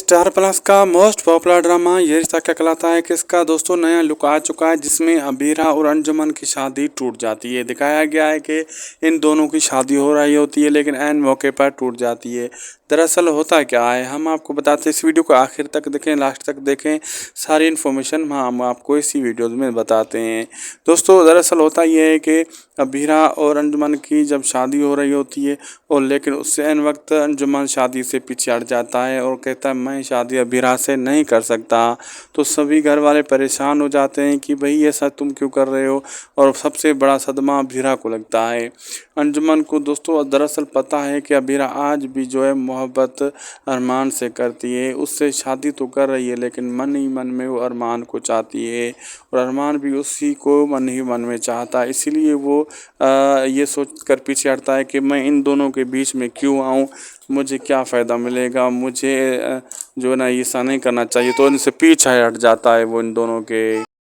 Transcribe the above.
Star plus का most popular drama ये रिश्ता क्या कहलाता है कि इसका दोस्तों नया लुक आ चुका है, जिसमें अबीरा और अंजुमन की शादी टूट जाती है। दिखाया गया है कि इन दोनों की शादी हो रही होती है, लेकिन ऐन मौके पर टूट जाती है। दरअसल होता क्या है हम आपको बताते हैं। इस वीडियो को आखिर तक देखें, लास्ट तक देखें, सारी इन्फॉर्मेशन हम आपको इसी वीडियो में बताते हैं। दोस्तों दरअसल होता ये है कि अबीरा और अंजुमन की जब शादी हो रही होती है, और लेकिन उससे ऐन वक्त अंजुमन शादी से पीछे हट जाता है और कहता है मैं शादी अबीरा से नहीं कर सकता। तो सभी घर वाले परेशान हो जाते हैं कि भाई ऐसा तुम क्यों कर रहे हो, और सबसे बड़ा सदमा अबीरा को लगता है। अंजुमन को दोस्तों दरअसल पता है कि अबीरा आज भी जो है मोहब्बत अरमान से करती है, उससे शादी तो कर रही है लेकिन मन ही मन में वो अरमान को चाहती है, और अरमान भी उसी को मन ही मन में चाहता है। इसीलिए वो ये सोच कर पीछे हटता है कि मैं इन दोनों के बीच में क्यों आऊँ, मुझे क्या फ़ायदा मिलेगा, मुझे जो है ना ऐसा नहीं करना चाहिए। तो इनसे पीछे हट जाता है वो इन दोनों के।